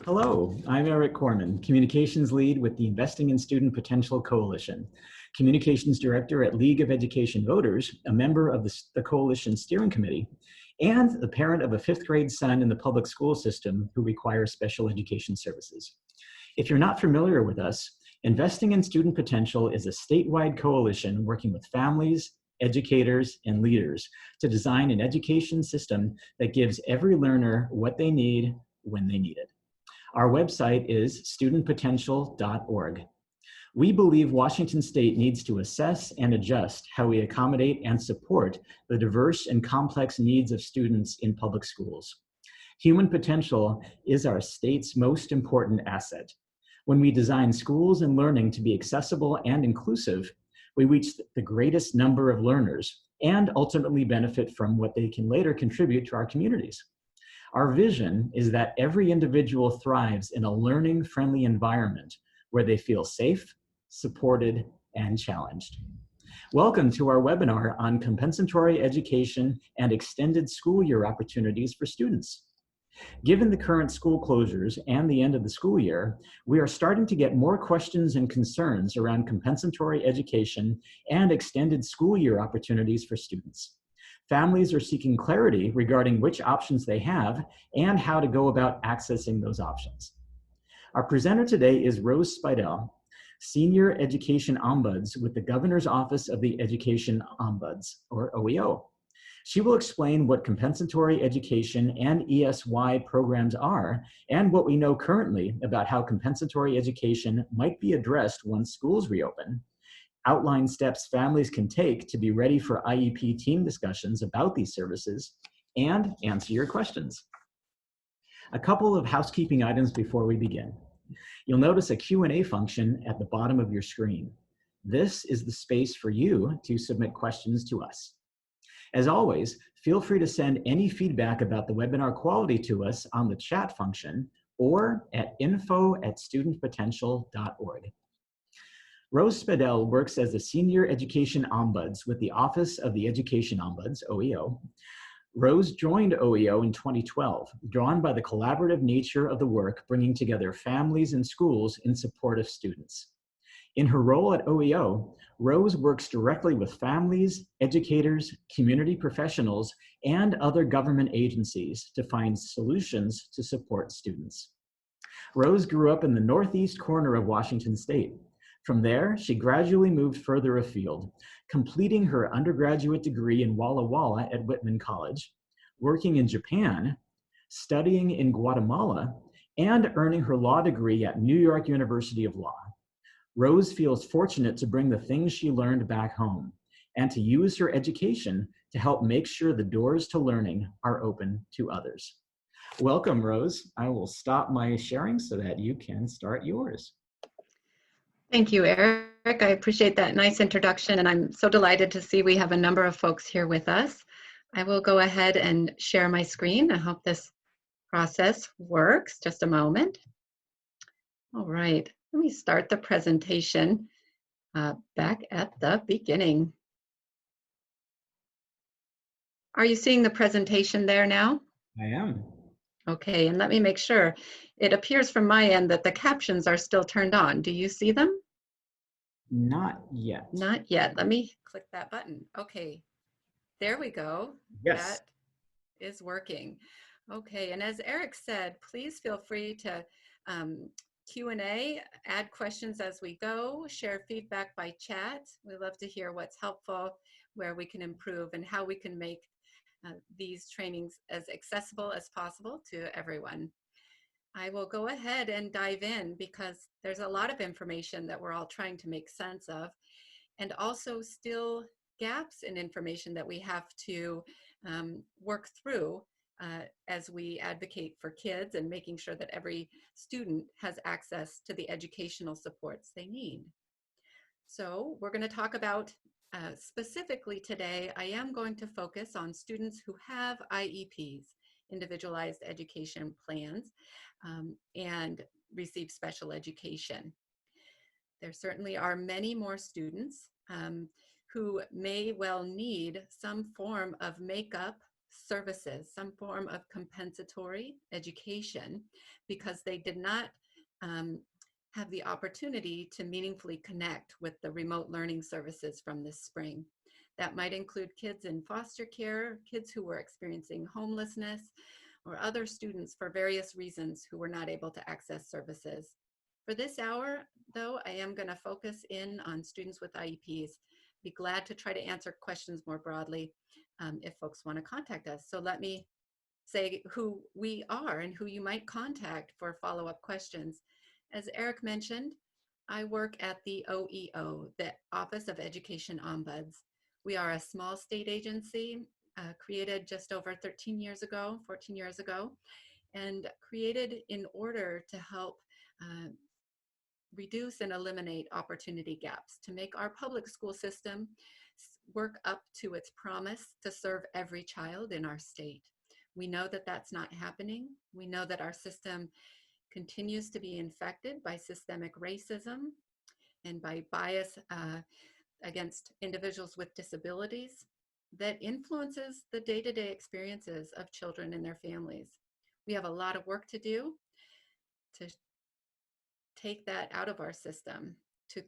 Hello, I'm Arik Korman, Communications Lead with the Investing in Student Potential Coalition, Communications Director at League of Education Voters, a member of the Coalition Steering Committee, and the parent of a fifth grade son in the public school system who requires special education services. If you're not familiar with us, Investing in Student Potential is a statewide coalition working with families, educators, and leaders to design an education system that gives every learner what they need when they need it. Our website is studentpotential.org. We believe Washington State needs to assess and adjust how we accommodate and support the diverse and complex needs of students in public schools. Human potential is our state's most important asset. When we design schools and learning to be accessible and inclusive, we reach the greatest number of learners and ultimately benefit from what they can later contribute to our communities. Our vision is that every individual thrives in a learning-friendly environment where they feel safe, supported, and challenged. Welcome to our webinar on compensatory education and extended school year opportunities for students. Given the current school closures and the end of the school year, we are starting to get more questions and concerns around compensatory education and extended school year opportunities for students. Families are seeking clarity regarding which options they have and how to go about accessing those options. Our presenter today is Rose Spidell, Senior Education Ombuds with the Governor's Office of the Education Ombuds, or OEO. She will explain what compensatory education and ESY programs are and what we know currently about how compensatory education might be addressed once schools reopen, outline steps families can take to be ready for IEP team discussions about these services, and answer your questions. A couple of housekeeping items before we begin. You'll notice a Q&A function at the bottom of your screen. This is the space for you to submit questions to us. As always, feel free to send any feedback about the webinar quality to us on the chat function or at info@studentpotential.org. Rose Spidell works as a Senior Education Ombuds with the Office of the Education Ombuds, OEO. Rose joined OEO in 2012, drawn by the collaborative nature of the work bringing together families and schools in support of students. In her role at OEO, Rose works directly with families, educators, community professionals, and other government agencies to find solutions to support students. Rose grew up in the northeast corner of Washington State. From there, she gradually moved further afield, completing her undergraduate degree in Walla Walla at Whitman College, working in Japan, studying in Guatemala, and earning her law degree at New York University of Law. Rose feels fortunate to bring the things she learned back home and to use her education to help make sure the doors to learning are open to others. Welcome, Rose. I will stop my sharing so that you can start yours. Thank you, Eric. I appreciate that nice introduction, and I'm so delighted to see we have a number of folks here with us. I will go ahead and share my screen. I hope this process works. Just a moment. All right, let me start the presentation back at the beginning. Are you seeing the presentation there now? I am. Okay, and let me make sure. It appears from my end that the captions are still turned on. Do you see them? Not yet. Not yet. Let me click that button. Okay, there we go. Yes. That is working. Okay, and as Eric said, please feel free to Q&A, add questions as we go, share feedback by chat. We love to hear what's helpful, where we can improve, and how we can make these trainings as accessible as possible to everyone. I will go ahead and dive in because there's a lot of information that we're all trying to make sense of, and also still gaps in information that we have to work through as we advocate for kids and making sure that every student has access to the educational supports they need. So we're going to talk about specifically today, I am going to focus on students who have IEPs, individualized education plans, and receive special education. There certainly are many more students who may well need some form of makeup, services, some form of compensatory education, because they did not have the opportunity to meaningfully connect with the remote learning services from this spring. That might include kids in foster care, kids who were experiencing homelessness, or other students for various reasons who were not able to access services. For this hour, though, I am going to focus in on students with IEPs. Be glad to try to answer questions more broadly if folks want to contact us. So let me say who we are and who you might contact for follow-up questions. As Arik mentioned, I work at the OEO, the Office of Education Ombuds. We are a small state agency created just over 13 years ago, 14 years ago, and created in order to help reduce and eliminate opportunity gaps, to make our public school system work up to its promise to serve every child in our state. We know that that's not happening. We know that our system continues to be infected by systemic racism and by bias against individuals with disabilities that influences the day-to-day experiences of children and their families. We have a lot of work to do to take that out of our system, to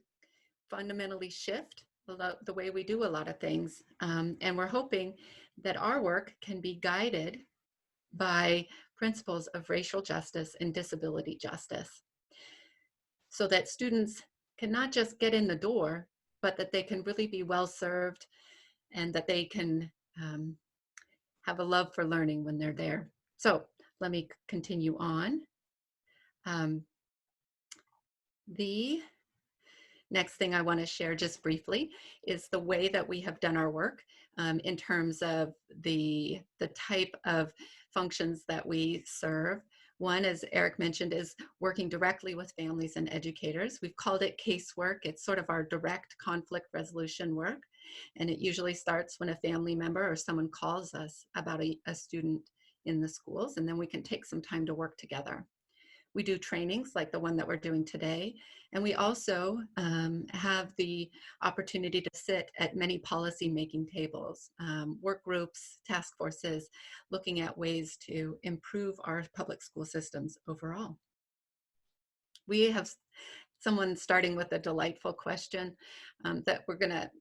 fundamentally shift the way we do a lot of things. And we're hoping that our work can be guided by principles of racial justice and disability justice, so that students can not just get in the door, but that they can really be well served and that they can have a love for learning when they're there. So let me continue on. The next thing I want to share just briefly is the way that we have done our work in terms of the type of functions that we serve. One, as Arik mentioned, is working directly with families and educators. We've called it casework. It's sort of our direct conflict resolution work. And it usually starts when a family member or someone calls us about a student in the schools, and then we can take some time to work together. We do trainings like the one that we're doing today. And we also have the opportunity to sit at many policy making tables, work groups, task forces, looking at ways to improve our public school systems overall. We have someone starting with a delightful question that we're gonna,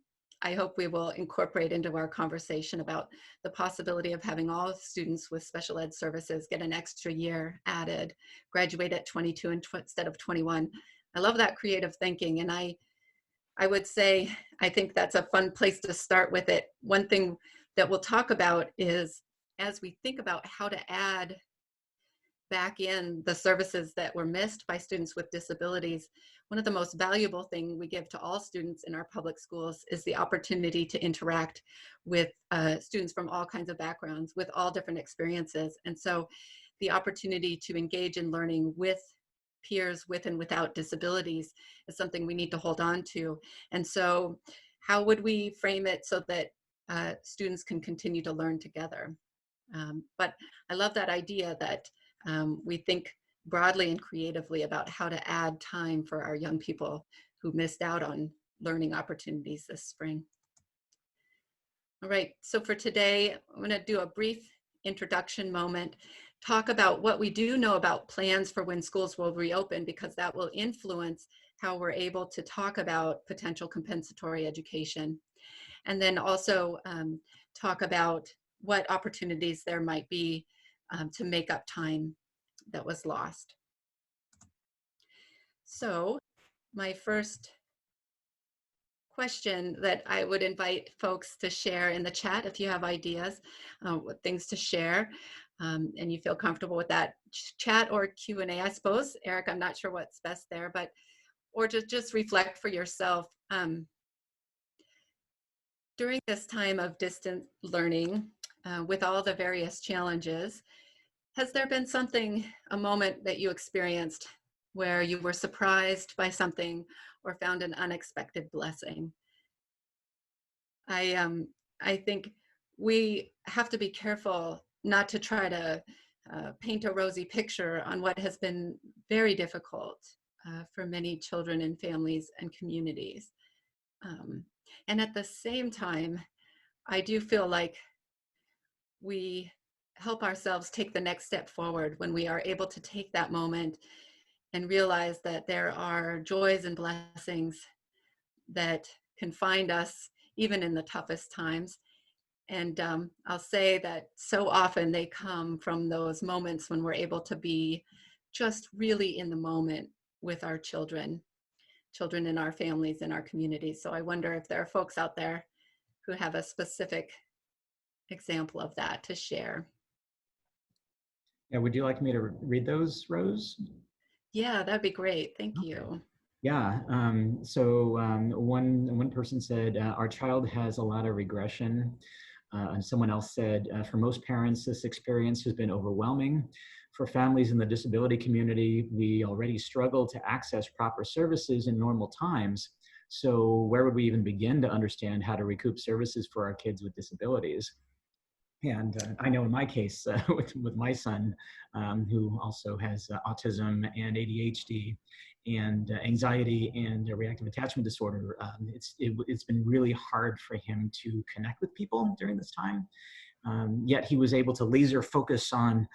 I hope we will incorporate into our conversation about the possibility of having all students with special ed services get an extra year added, graduate at 22 instead of 21. I love that creative thinking, and I would say I think that's a fun place to start with it. One thing that we'll talk about is, as we think about how to add back in the services that were missed by students with disabilities, one of the most valuable things we give to all students in our public schools is the opportunity to interact with students from all kinds of backgrounds, with all different experiences. And so the opportunity to engage in learning with peers with and without disabilities is something we need to hold on to. And so how would we frame it so that students can continue to learn together? But I love that idea that we think broadly and creatively about how to add time for our young people who missed out on learning opportunities this spring. All right, so for today, I'm going to do a brief introduction moment, talk about what we do know about plans for when schools will reopen, because that will influence how we're able to talk about potential compensatory education. And then also talk about what opportunities there might be to make up time that was lost. So my first question that I would invite folks to share in the chat, if you have ideas, what things to share, and you feel comfortable with that, chat or Q&A, I suppose. Arik, I'm not sure what's best there, but, or just reflect for yourself. During this time of distant learning, with all the various challenges, has there been something, a moment that you experienced where you were surprised by something or found an unexpected blessing? I think we have to be careful not to try to paint a rosy picture on what has been very difficult for many children and families and communities. And at the same time, I do feel like we help ourselves take the next step forward, when we are able to take that moment and realize that there are joys and blessings that can find us even in the toughest times. And I'll say that so often they come from those moments when we're able to be just really in the moment with our children in our families, in our communities. So I wonder if there are folks out there who have a specific example of that to share. Yeah, would you like me to read those, Rose? Yeah, that'd be great. Thank Okay. you. Yeah, one person said, our child has a lot of regression. And someone else said, for most parents, this experience has been overwhelming. For families in the disability community, we already struggle to access proper services in normal times. So where would we even begin to understand how to recoup services for our kids with disabilities? And I know in my case, with my son, who also has autism and ADHD and anxiety and reactive attachment disorder, it's been really hard for him to connect with people during this time. Yet he was able to laser focus on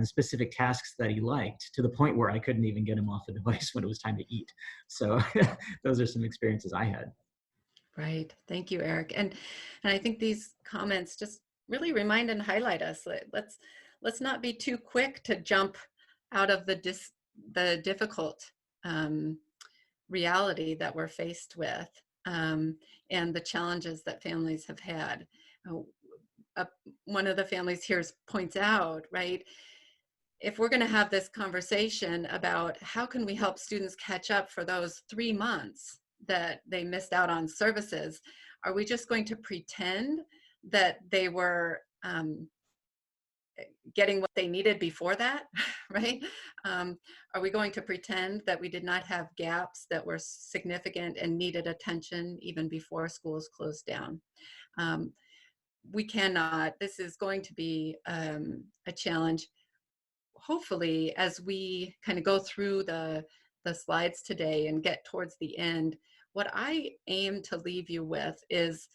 specific tasks that he liked, to the point where I couldn't even get him off the device when it was time to eat. So those are some experiences I had. Right. Thank you, Arik. And I think these comments just really remind and highlight us that let's not be too quick to jump out of the difficult reality that we're faced with, and the challenges that families have had. One of the families here points out, right, if we're going to have this conversation about how can we help students catch up for those 3 months that they missed out on services, are we just going to pretend that they were getting what they needed before that, right? Are we going to pretend that we did not have gaps that were significant and needed attention even before schools closed down? We cannot. This is going to be a challenge. Hopefully, as we kind of go through the slides today and get towards the end, what I aim to leave you with is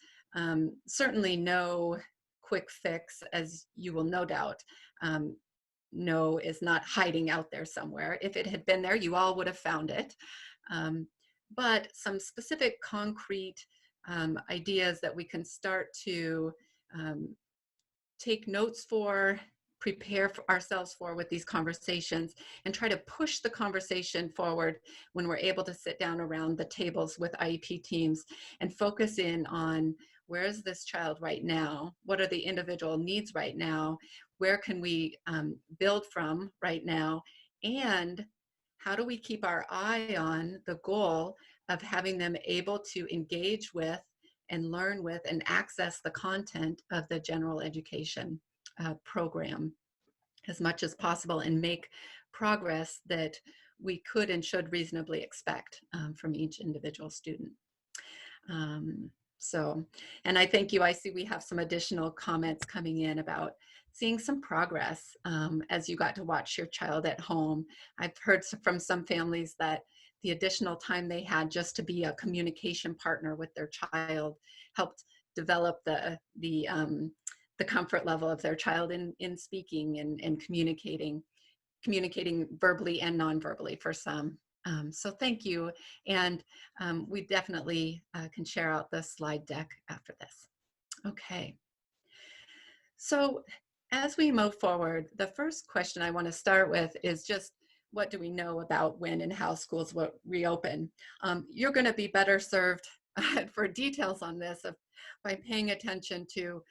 certainly no quick fix, as you will no doubt know is not hiding out there somewhere. If it had been there, you all would have found it. But some specific concrete ideas that we can start to take notes for, prepare for ourselves for with these conversations, and try to push the conversation forward when we're able to sit down around the tables with IEP teams and focus in on where is this child right now? What are the individual needs right now? Where can we build from right now? And how do we keep our eye on the goal of having them able to engage with and learn with and access the content of the general education program as much as possible, and make progress that we could and should reasonably expect from each individual student. And I thank you. I see we have some additional comments coming in about seeing some progress as you got to watch your child at home. I've heard from some families that the additional time they had just to be a communication partner with their child helped develop the comfort level of their child in speaking and communicating verbally and non-verbally for some. So thank you. And we definitely can share out the slide deck after this. Okay. So as we move forward, the first question I want to start with is just, what do we know about when and how schools will reopen? You're going to be better served for details on this by paying attention to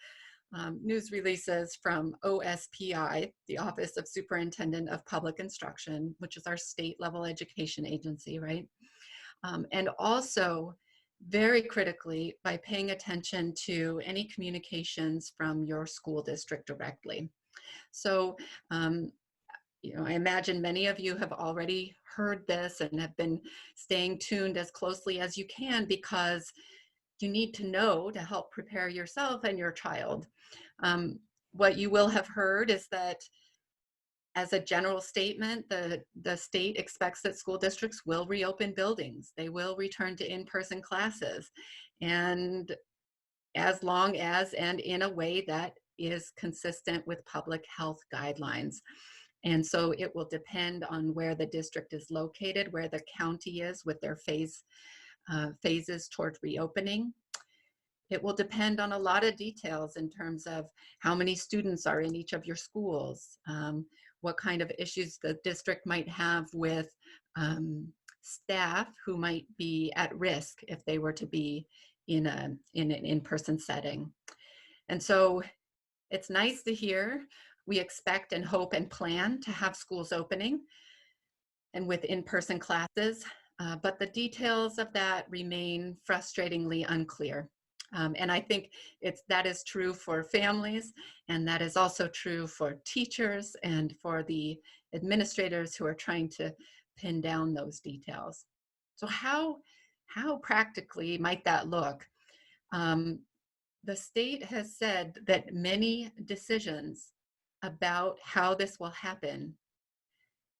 news releases from OSPI, the Office of Superintendent of Public Instruction, which is our state level education agency, right? And also, very critically, by paying attention to any communications from your school district directly. So, I imagine many of you have already heard this and have been staying tuned as closely as you can, because you need to know to help prepare yourself and your child. What you will have heard is that, as a general statement, the state expects that school districts will reopen buildings. They will return to in-person classes, and as long as and in a way that is consistent with public health guidelines. And so it will depend on where the district is located, where the county is with their phases toward reopening. It will depend on a lot of details in terms of how many students are in each of your schools, what kind of issues the district might have with staff who might be at risk if they were to be in an in-person setting. And so it's nice to hear we expect and hope and plan to have schools opening and with in-person classes, but the details of that remain frustratingly unclear. And I think that is true for families, and that is also true for teachers and for the administrators who are trying to pin down those details. So how practically might that look? The state has said that many decisions about how this will happen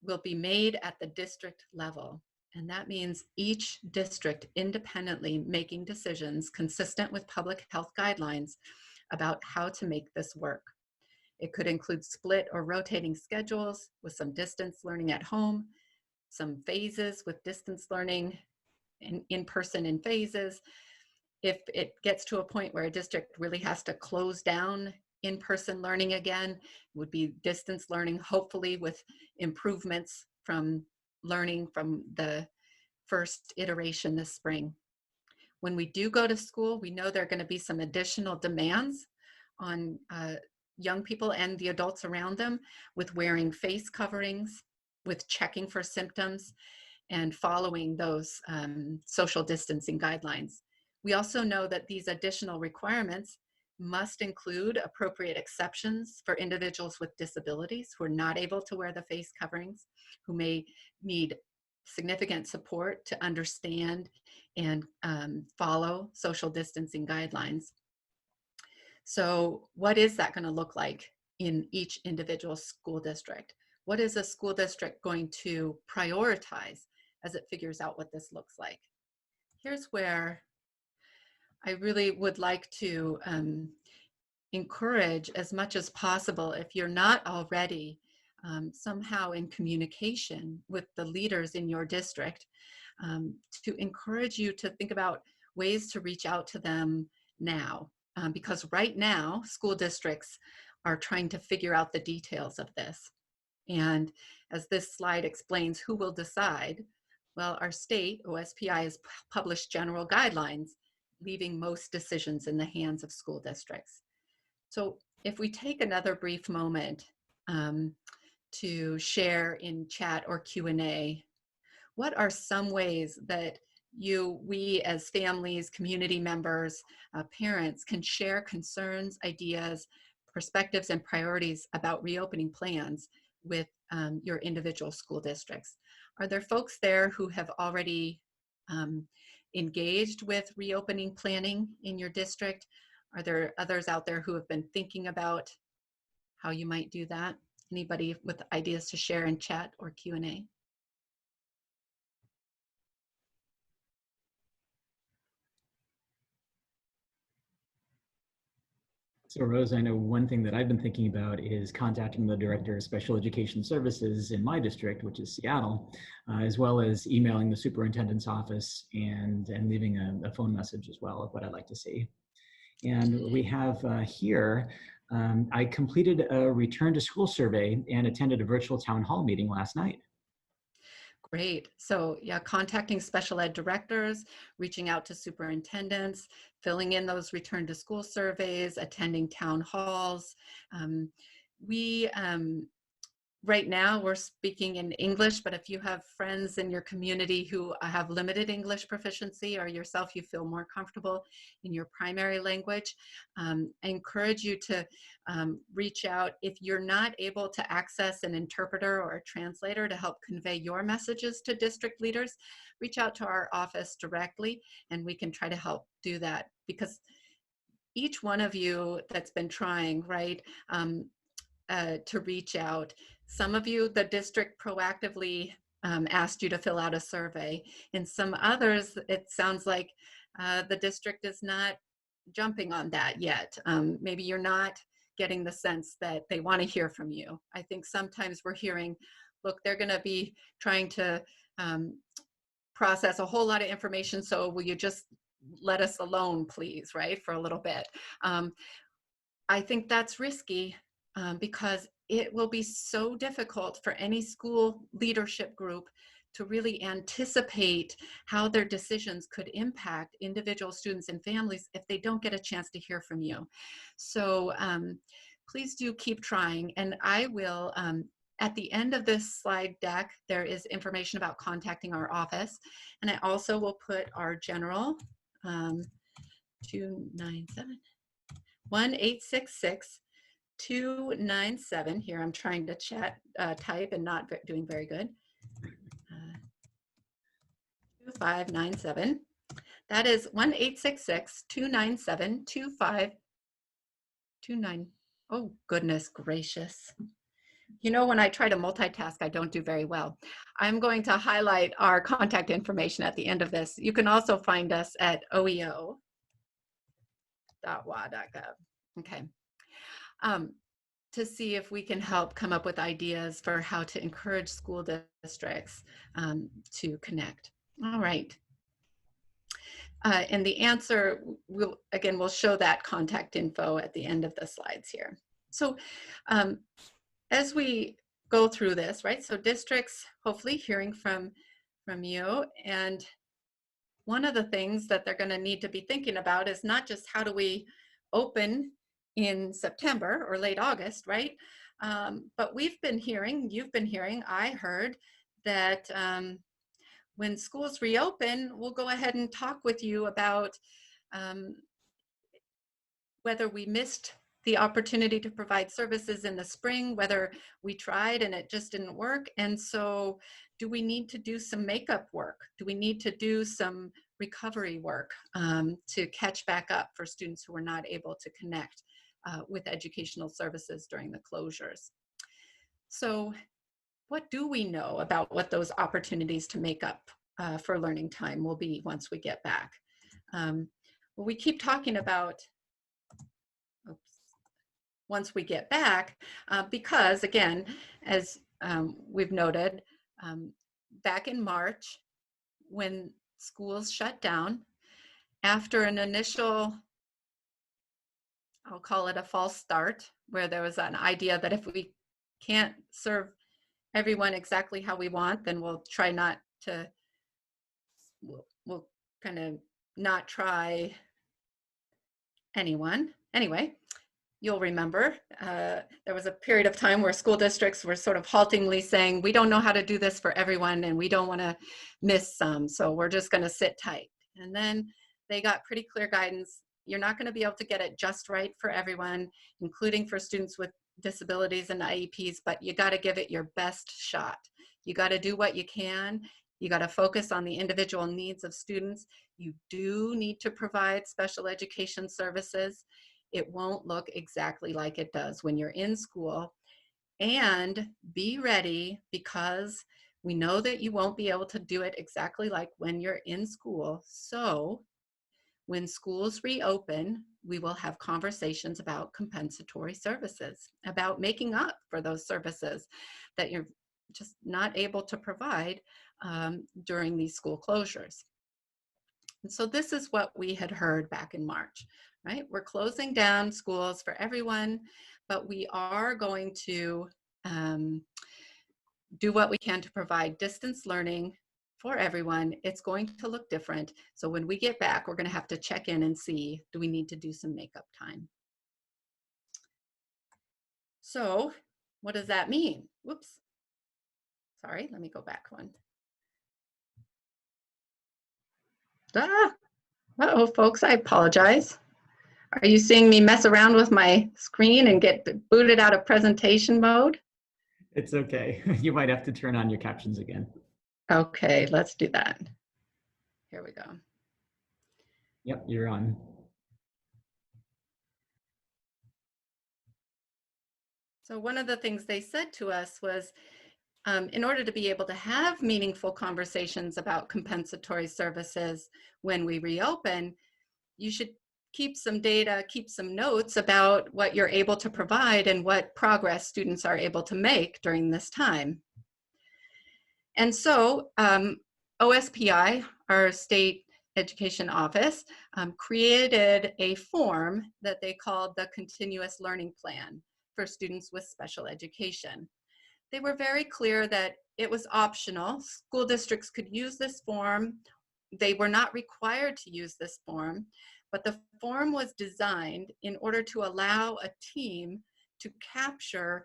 will be made at the district level. And that means each district independently making decisions consistent with public health guidelines about how to make this work. It could include split or rotating schedules with some distance learning at home, some phases with distance learning and in-person in phases. If it gets to a point where a district really has to close down in-person learning again, would be distance learning, hopefully with improvements from learning from the first iteration this spring. When we do go to school, we know there are going to be some additional demands on young people and the adults around them with wearing face coverings, with checking for symptoms, and following those social distancing guidelines. We also know that these additional requirements must include appropriate exceptions for individuals with disabilities who are not able to wear the face coverings, who may need significant support to understand and follow social distancing guidelines. So what is that going to look like in each individual school district? What is a school district going to prioritize as it figures out what this looks like? Here's where I really would like to encourage as much as possible, if you're not already somehow in communication with the leaders in your district, to encourage you to think about ways to reach out to them now. Because right now, school districts are trying to figure out the details of this. And as this slide explains, who will decide? Well, our state, OSPI, has published general guidelines, leaving most decisions in the hands of school districts. So if we take another brief moment to share in chat or Q&A, what are some ways that we as families, community members, parents can share concerns, ideas, perspectives, and priorities about reopening plans with your individual school districts? Are there folks there who have already engaged with reopening planning in your district? Are there others out there who have been thinking about how you might do that? Anybody with ideas to share in chat or Q&A? So Rose, I know one thing that I've been thinking about is contacting the Director of Special Education Services in my district, which is Seattle, as well as emailing the superintendent's office and leaving a phone message as well of what I'd like to see. And we have here, I completed a return to school survey and attended a virtual town hall meeting last night. Great. So yeah, contacting special ed directors, reaching out to superintendents, filling in those return to school surveys, attending town halls. Right now we're speaking in English, but if you have friends in your community who have limited English proficiency, or yourself, you feel more comfortable in your primary language, I encourage you to reach out. If you're not able to access an interpreter or a translator to help convey your messages to district leaders, reach out to our office directly and we can try to help do that, because each one of you that's been trying, right, to reach out. Some of you, the district proactively asked you to fill out a survey. In some others, it sounds like the district is not jumping on that yet. Maybe you're not getting the sense that they want to hear from you. I think sometimes we're hearing, look, they're going to be trying to process a whole lot of information, so will you just let us alone, please, right, for a little bit. I think that's risky because it will be so difficult for any school leadership group to really anticipate how their decisions could impact individual students and families if they don't get a chance to hear from you. So please do keep trying, and I will, at the end of this slide deck, there is information about contacting our office, and I also will put our general 297 1-866-297. Here, I'm trying to type and not doing very good. 2597. That is 1-866-297-2529. Oh, goodness gracious. You know, when I try to multitask, I don't do very well. I'm going to highlight our contact information at the end of this. You can also find us at oeo.wa.gov. Okay. To see if we can help come up with ideas for how to encourage school districts to connect. All right. And the answer, we'll show that contact info at the end of the slides here. So as we go through this, right, so districts hopefully hearing from you, and one of the things that they're going to need to be thinking about is not just how do we open in September or late August, right? But we've been hearing, you've been hearing, I heard that when schools reopen, we'll go ahead and talk with you about whether we missed the opportunity to provide services in the spring, whether we tried and it just didn't work. And so do we need to do some makeup work? Do we need to do some recovery work to catch back up for students who were not able to connect with educational services during the closures? So what do we know about what those opportunities to make up for learning time will be once we get back? Well, we keep talking about once we get back, because again, as we've noted, back in March, when schools shut down, after an initial, I'll call it a false start, where there was an idea that if we can't serve everyone exactly how we want, then we'll try not to, we'll kind of not try anyone. Anyway, you'll remember there was a period of time where school districts were sort of haltingly saying, we don't know how to do this for everyone and we don't want to miss some, so we're just going to sit tight. And then they got pretty clear guidance. You're not going to be able to get it just right for everyone, including for students with disabilities and IEPs, but you got to give it your best shot. You got to do what you can. You got to focus on the individual needs of students. You do need to provide special education services. It won't look exactly like it does when you're in school. And be ready, because we know that you won't be able to do it exactly like when you're in school. So when schools reopen, we will have conversations about compensatory services, about making up for those services that you're just not able to provide during these school closures. And so this is what we had heard back in March, right? We're closing down schools for everyone, but we are going to do what we can to provide distance learning for everyone. It's going to look different. So when we get back, we're going to have to check in and see, do we need to do some makeup time? So what does that mean? Whoops. Sorry, let me go back one. Uh-oh, folks, I apologize. Are you seeing me mess around with my screen and get booted out of presentation mode? It's okay. You might have to turn on your captions again. Okay, let's do that. Here we go. Yep, you're on. So one of the things they said to us was, in order to be able to have meaningful conversations about compensatory services when we reopen, you should keep some data, keep some notes about what you're able to provide and what progress students are able to make during this time. And so OSPI, our state education office, created a form that they called the Continuous Learning Plan for students with special education. They were very clear that it was optional. School districts could use this form. They were not required to use this form, but the form was designed in order to allow a team to capture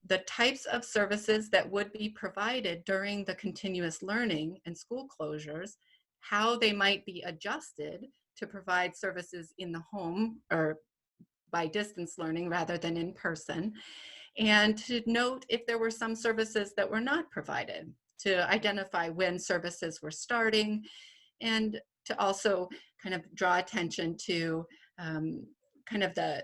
the types of services that would be provided during the continuous learning and school closures, how they might be adjusted to provide services in the home or by distance learning rather than in person, and to note if there were some services that were not provided, to identify when services were starting, and to also kind of draw attention to kind of the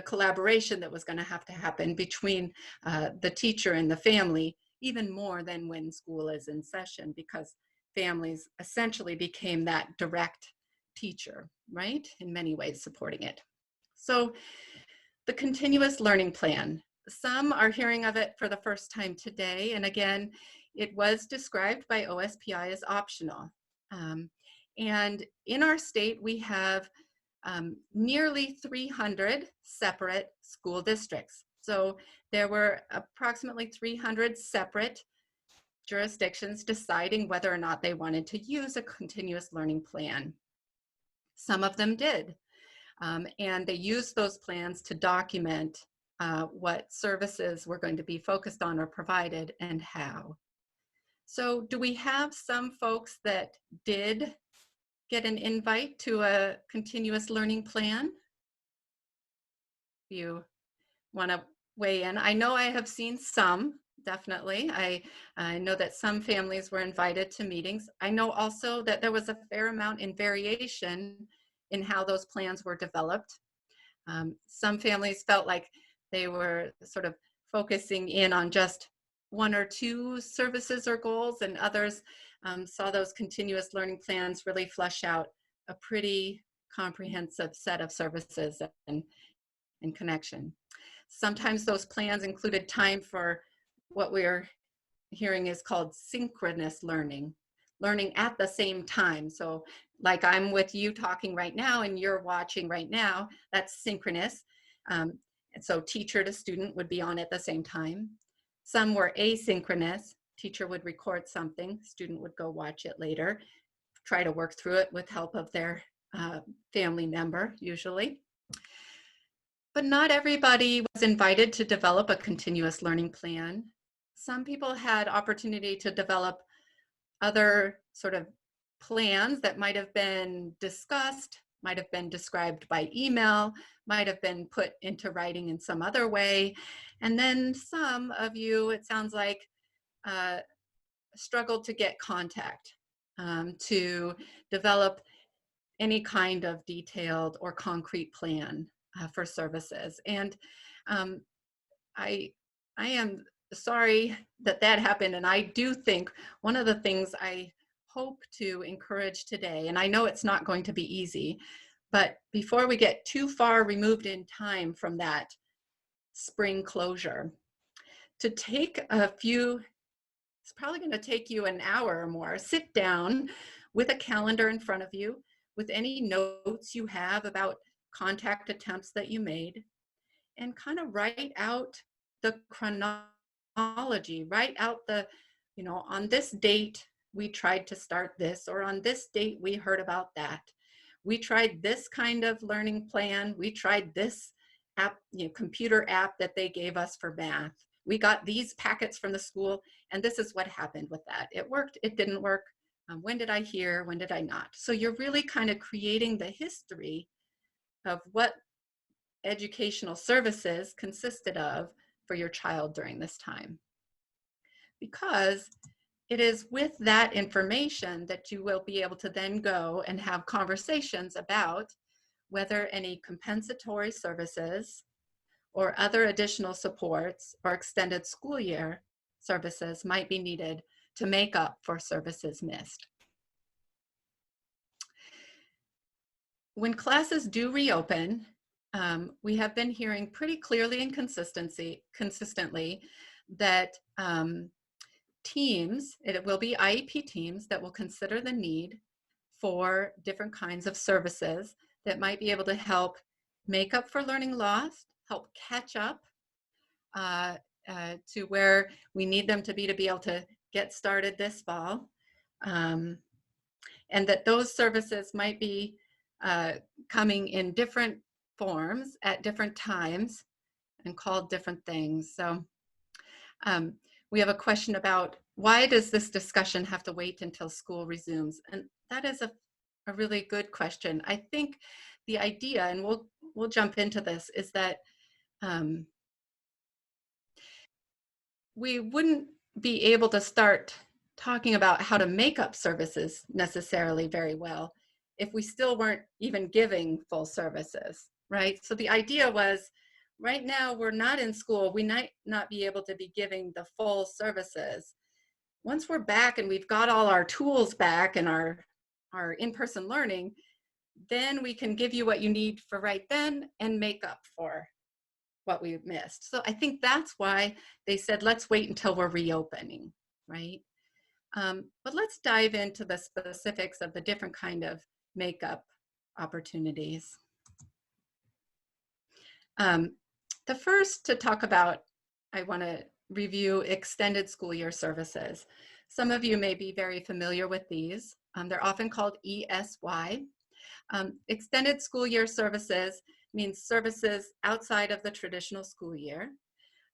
collaboration that was going to happen between the teacher and the family, even more than when school is in session, because families essentially became that direct teacher, right? In many ways supporting it. So the continuous learning plan, some are hearing of it for the first time today. And again, it was described by OSPI as optional. And in our state, we have nearly 300 separate school districts. So there were approximately 300 separate jurisdictions deciding whether or not they wanted to use a continuous learning plan. Some of them did. And they used those plans to document what services were going to be focused on or provided and how. So do we have some folks that did get an invite to a continuous learning plan? If you want to weigh in. I know I have seen some, definitely. I know that some families were invited to meetings. I know also that there was a fair amount in variation in how those plans were developed. Some families felt like they were sort of focusing in on just one or two services or goals, and others saw those continuous learning plans really flesh out a pretty comprehensive set of services and connection. Sometimes those plans included time for what we're hearing is called synchronous learning, learning at the same time. So like I'm with you talking right now and you're watching right now, that's synchronous. And so teacher to student would be on at the same time. Some were asynchronous. Teacher would record something, student would go watch it later, try to work through it with help of their family member usually. But not everybody was invited to develop a continuous learning plan. Some people had opportunity to develop other sort of plans that might have been discussed, might have been described by email, might have been put into writing in some other way. And then some of you, it sounds like, struggled to get contact to develop any kind of detailed or concrete plan for services. And I am sorry that that happened. And I do think one of the things I hope to encourage today, and I know it's not going to be easy, but before we get too far removed in time from that spring closure, to take a few, it's probably going to take you an hour or more, sit down with a calendar in front of you, with any notes you have about contact attempts that you made, and kind of write out the chronology, write out the, you know, on this date we tried to start this, or on this date we heard about that. We tried this kind of learning plan. We tried this app, you know, computer app that they gave us for math. We got these packets from the school, and this is what happened with that. It worked, it didn't work. When did I hear, when did I not? So you're really kind of creating the history of what educational services consisted of for your child during this time. Because it is with that information that you will be able to then go and have conversations about whether any compensatory services or other additional supports or extended school year services might be needed to make up for services missed. when classes do reopen, we have been hearing pretty clearly and consistently that teams, it will be IEP teams that will consider the need for different kinds of services that might be able to help make up for learning lost, help catch up to where we need them to be able to get started this fall. And that those services might be coming in different forms at different times and called different things. So we have a question about why does this discussion have to wait until school resumes? And that is a really good question. I think the idea, and we'll jump into this, is that we wouldn't be able to start talking about how to make up services necessarily very well if we still weren't even giving full services, right? So the idea was, right now we're not in school, we might not be able to be giving the full services. Once we're back and we've got all our tools back and our in-person learning, then we can give you what you need for right then and make up for what we missed. So I think that's why they said, let's wait until we're reopening, right? But let's dive into the specifics of the different kind of makeup opportunities. The first to talk about, I want to review extended school year services. Some of you may be very familiar with these. They're often called ESY. Extended school year services means services outside of the traditional school year.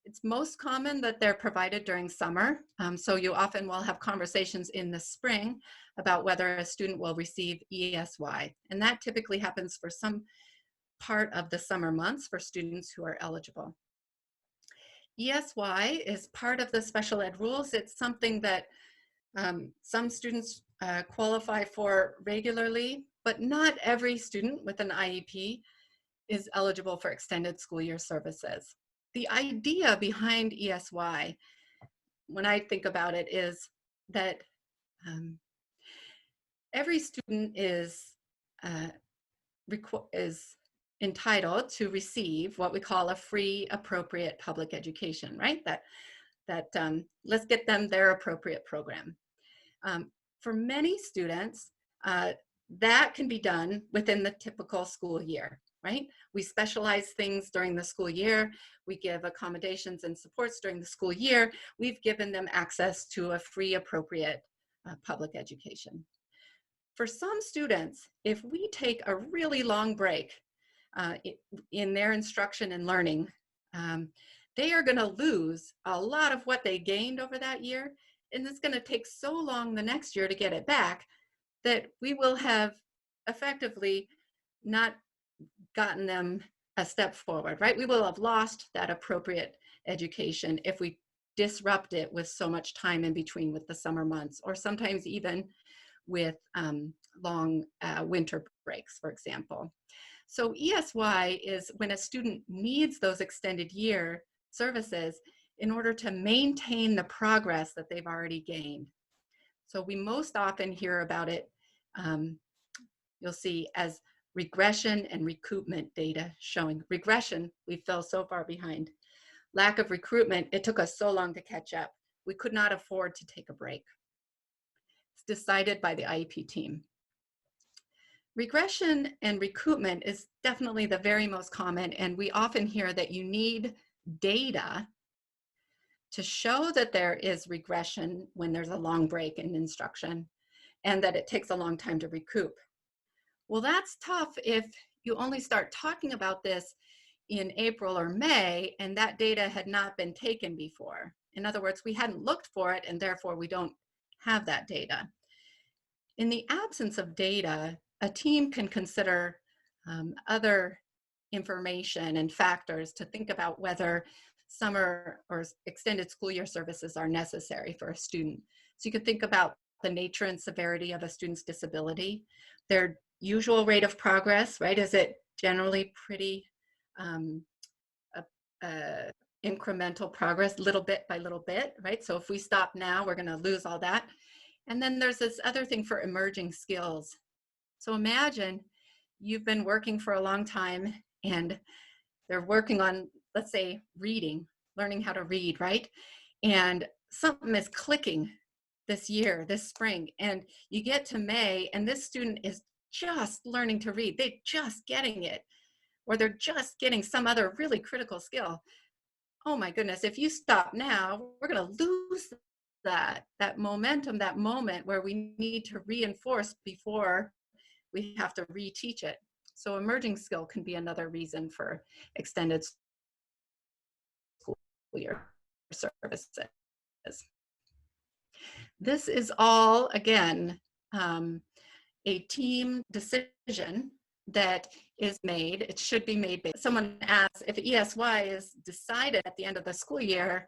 It's most common that they're provided during summer. So you often will have conversations in the spring about whether a student will receive ESY. And that typically happens for some part of the summer months for students who are eligible. ESY is part of the special ed rules. It's something that some students qualify for regularly, but not every student with an IEP is eligible for extended school year services. The idea behind ESY, when I think about it, is that every student is entitled to receive what we call a free appropriate public education, right? Let's get them their appropriate program. For many students, that can be done within the typical school year, right? We specialize things during the school year. We give accommodations and supports during the school year. We've given them access to a free appropriate public education. For some students, if we take a really long break in their instruction and learning, they are going to lose a lot of what they gained over that year. And it's going to take so long the next year to get it back that we will have effectively not gotten them a step forward, right? We will have lost that appropriate education if we disrupt it with so much time in between with the summer months, or sometimes even with long winter breaks, for example. So ESY is when a student needs those extended year services in order to maintain the progress that they've already gained. So we most often hear about it, you'll see, as regression and recoupment data showing. Regression, we fell so far behind. Lack of recruitment, it took us so long to catch up. We could not afford to take a break. It's decided by the IEP team. Regression and recoupment is definitely the very most common, and we often hear that you need data to show that there is regression when there's a long break in instruction and that it takes a long time to recoup. Well, that's tough if you only start talking about this in April or May and that data had not been taken before. In other words, we hadn't looked for it and therefore we don't have that data. In the absence of data, a team can consider other information and factors to think about whether summer or extended school year services are necessary for a student. So you could think about the nature and severity of a student's disability, their usual rate of progress, right? Is it generally pretty incremental progress, little bit by little bit, right? So if we stop now, we're going to lose all that. And then there's this other thing for emerging skills. So imagine you've been working for a long time and they're working on, let's say, reading, learning how to read, right? And something is clicking this year, this spring, and you get to May and this student is just learning to read. They're just getting it, or they're just getting some other really critical skill. Oh my goodness, if you stop now, we're going to lose that momentum, that moment where we need to reinforce before we have to reteach it. So emerging skill can be another reason for extended school year services. This is all, again, a team decision that is made. It should be made. Someone asks if ESY is decided at the end of the school year,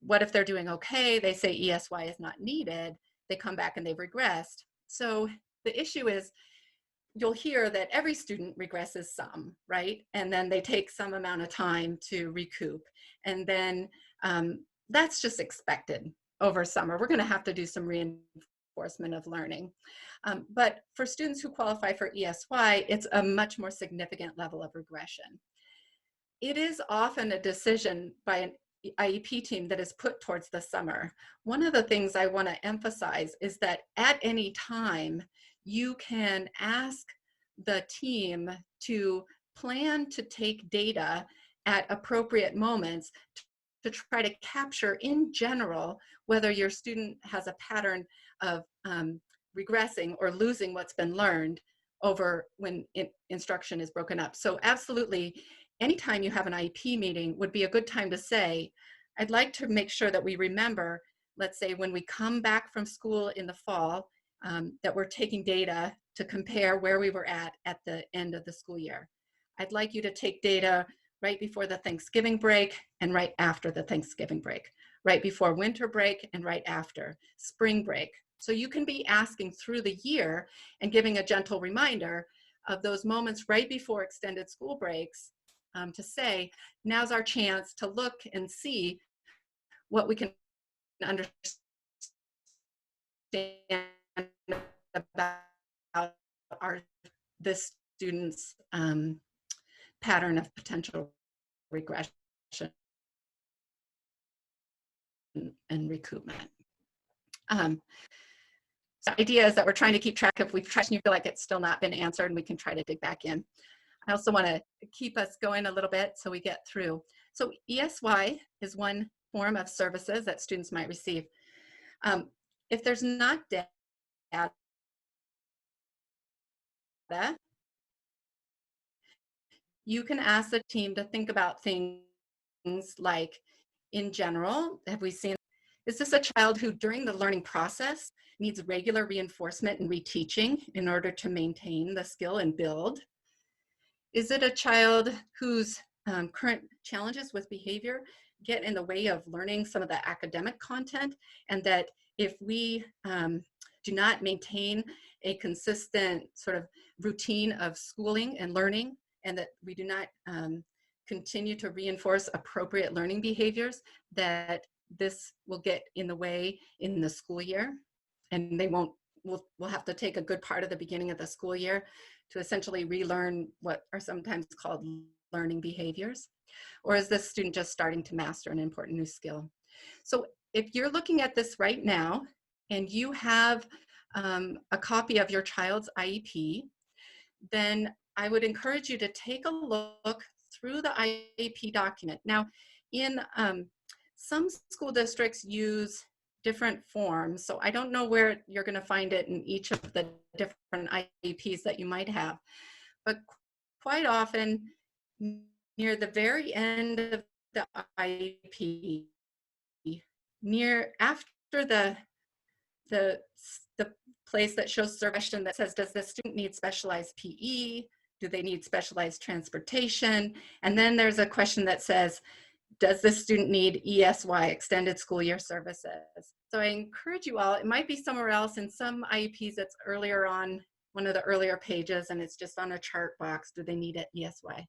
what if they're doing okay? They say ESY is not needed. They come back and they've regressed. So the issue is, you'll hear that every student regresses some, right? And then they take some amount of time to recoup. And then that's just expected over summer. We're gonna have to do some reinforcement of learning. But for students who qualify for ESY, it's a much more significant level of regression. It is often a decision by an IEP team that is put towards the summer. One of the things I want to emphasize is that at any time, you can ask the team to plan to take data at appropriate moments to try to capture in general whether your student has a pattern of regressing or losing what's been learned over when instruction is broken up. So absolutely, anytime you have an IEP meeting would be a good time to say, I'd like to make sure that we remember, let's say when we come back from school in the fall, that we're taking data to compare where we were at the end of the school year. I'd like you to take data right before the Thanksgiving break and right after the Thanksgiving break, right before winter break and right after spring break. So you can be asking through the year and giving a gentle reminder of those moments right before extended school breaks to say, now's our chance to look and see what we can understand about this student's pattern of potential regression and recoupment. So the idea is that we're trying to keep track of, if you feel like it's still not been answered, and we can try to dig back in. I also want to keep us going a little bit so we get through. So ESY is one form of services that students might receive. If there's not data, you can ask the team to think about things like, in general, have we seen, is this a child who during the learning process needs regular reinforcement and reteaching in order to maintain the skill and build? Is it a child whose current challenges with behavior get in the way of learning some of the academic content, and that if we do not maintain a consistent sort of routine of schooling and learning, and that we do not continue to reinforce appropriate learning behaviors, that this will get in the way in the school year, and they won't, we'll have to take a good part of the beginning of the school year to essentially relearn what are sometimes called learning behaviors? Or is this student just starting to master an important new skill? So if you're looking at this right now and you have a copy of your child's IEP, then I would encourage you to take a look through the IEP document. Now, in some school districts use different forms, so I don't know where you're going to find it in each of the different IEPs that you might have, but quite often near the very end of the IEP, near after the place that shows the question that says, does the student need specialized PE? Do they need specialized transportation? And then there's a question that says, does this student need ESY, extended school year services? So I encourage you all, it might be somewhere else in some IEPs that's earlier on one of the earlier pages and it's just on a chart box, do they need it ESY?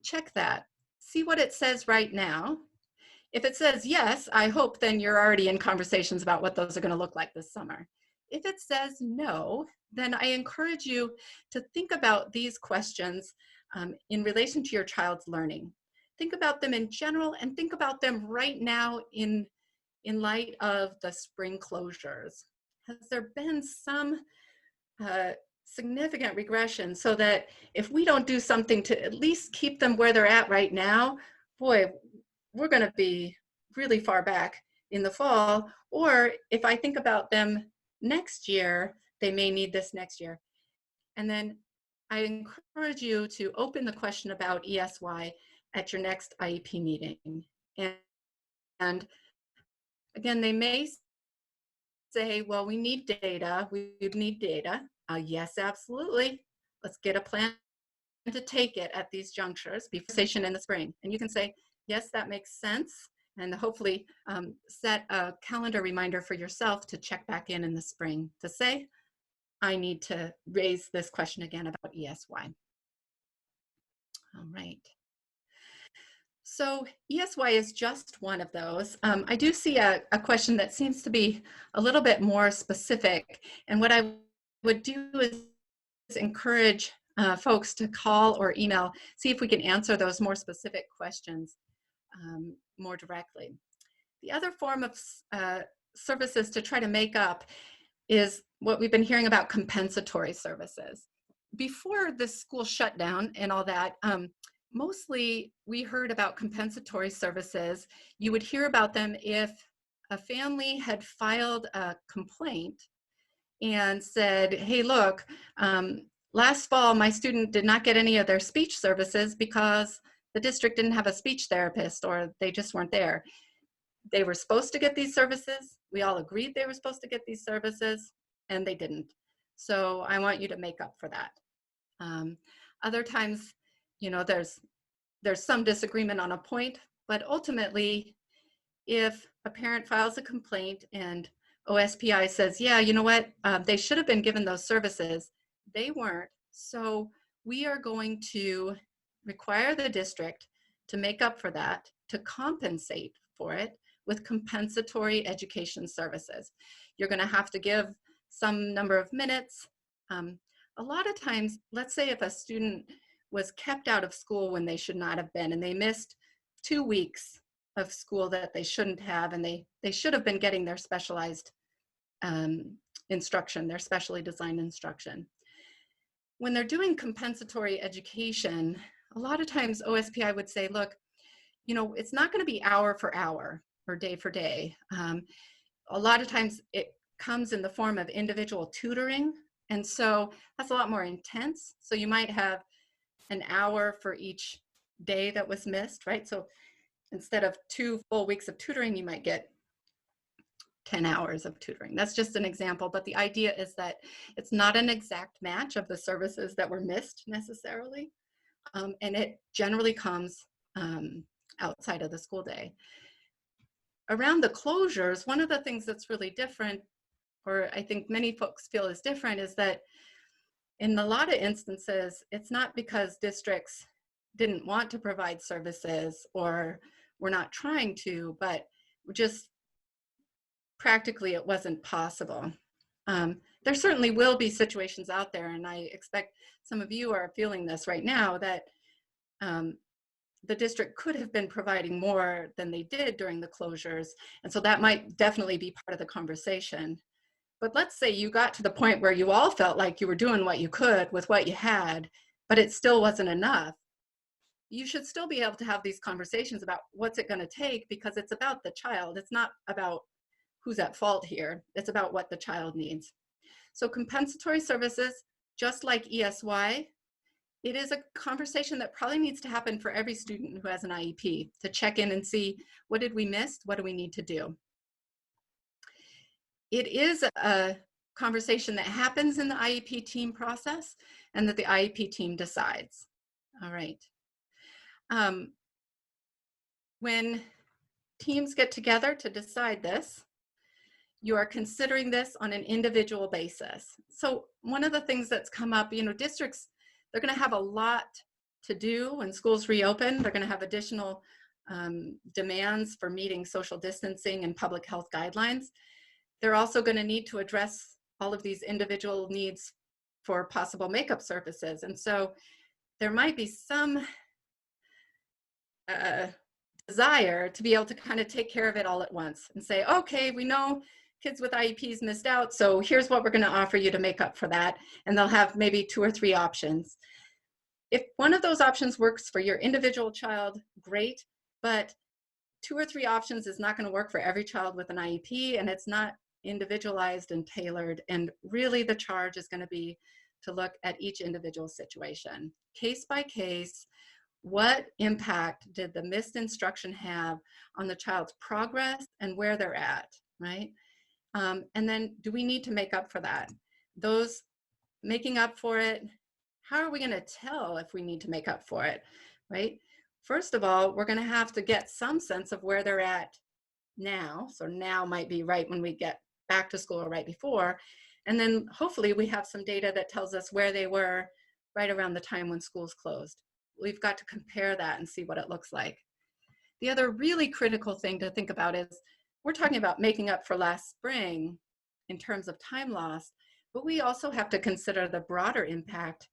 Check that, see what it says right now. If it says yes, I hope then you're already in conversations about what those are gonna look like this summer. if it says no, then I encourage you to think about these questions in relation to your child's learning. Think about them in general and think about them right now in light of the spring closures. Has there been some significant regression so that if we don't do something to at least keep them where they're at right now, boy, we're going to be really far back in the fall. Or if I think about them next year, they may need this next year. And then I encourage you to open the question about ESY at your next IEP meeting. And again, they may say, well, we need data. We need data. Yes, absolutely. Let's get a plan to take it at these junctures before session in the spring. And you can say, yes, that makes sense. And hopefully set a calendar reminder for yourself to check back in the spring to say, I need to raise this question again about ESY. All right. So ESY is just one of those. I do see a question that seems to be a little bit more specific. And what I would do is encourage folks to call or email, see if we can answer those more specific questions more directly. The other form of services to try to make up is what we've been hearing about, compensatory services. Before the school shutdown and all that, mostly we heard about compensatory services. You would hear about them if a family had filed a complaint and said, hey, look, last fall my student did not get any of their speech services because the district didn't have a speech therapist or they just weren't there. They were supposed to get these services. We all agreed they were supposed to get these services and they didn't. So I want you to make up for that. Other times, you know, there's some disagreement on a point, but ultimately, if a parent files a complaint and OSPI says, yeah, you know what, they should have been given those services, they weren't. So we are going to require the district to make up for that, to compensate for it with compensatory education services. You're going to have to give some number of minutes. A lot of times, let's say if a student was kept out of school when they should not have been, and they missed 2 weeks of school that they shouldn't have, and they should have been getting their specialized instruction, their specially designed instruction. When they're doing compensatory education, a lot of times OSPI would say, look, you know, it's not going to be hour for hour or day for day. A lot of times it comes in the form of individual tutoring. And so that's a lot more intense. So you might have an hour for each day that was missed, right? So instead of 2 full weeks of tutoring, you might get 10 hours of tutoring. That's just an example, but the idea is that it's not an exact match of the services that were missed necessarily. And it generally comes outside of the school day. Around the closures, one of the things that's really different, or I think many folks feel is different, is that in a lot of instances, it's not because districts didn't want to provide services or were not trying to, but just practically it wasn't possible. There certainly will be situations out there, and I expect some of you are feeling this right now, that the district could have been providing more than they did during the closures. And so that might definitely be part of the conversation. But let's say you got to the point where you all felt like you were doing what you could with what you had, but it still wasn't enough. You should still be able to have these conversations about what's it going to take, because it's about the child. It's not about who's at fault here. It's about what the child needs. So compensatory services, just like ESY, it is a conversation that probably needs to happen for every student who has an IEP, to check in and see, what did we miss? What do we need to do? It is a conversation that happens in the IEP team process and that the IEP team decides. All right. When teams get together to decide this, you are considering this on an individual basis. So one of the things that's come up, you know, districts, they're going to have a lot to do when schools reopen. They're going to have additional demands for meeting social distancing and public health guidelines. They're also going to need to address all of these individual needs for possible makeup services. And so there might be some desire to be able to kind of take care of it all at once and say, okay, we know kids with IEPs missed out, so here's what we're going to offer you to make up for that. And they'll have maybe 2 or 3 options. If one of those options works for your individual child, great, but 2 or 3 options is not going to work for every child with an IEP, and it's not individualized and tailored. And really the charge is going to be to look at each individual situation, case by case. What impact did the missed instruction have on the child's progress and where they're at, right? And then do we need to make up for that? Those making up for it, how are we going to tell if we need to make up for it, right? First of all, we're going to have to get some sense of where they're at now. So now might be right when we get back to school or right before. And then hopefully we have some data that tells us where they were right around the time when schools closed. We've got to compare that and see what it looks like. The other really critical thing to think about is we're talking about making up for last spring in terms of time lost, but we also have to consider the broader impact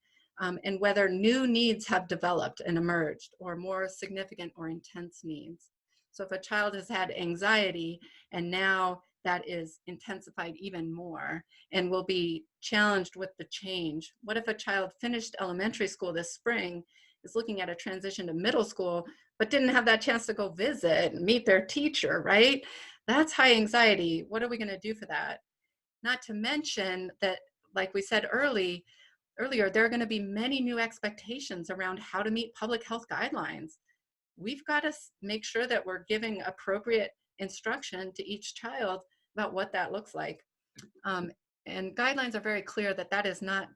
and whether new needs have developed and emerged, or more significant or intense needs. So if a child has had anxiety and now that is intensified even more and will be challenged with the change. What if a child finished elementary school this spring, is looking at a transition to middle school, but didn't have that chance to go visit and meet their teacher, right? That's high anxiety. What are we going to do for that? Not to mention that, like we said earlier, there are going to be many new expectations around how to meet public health guidelines. We've got to make sure that we're giving appropriate instruction to each child about what that looks like. And guidelines are very clear that that is not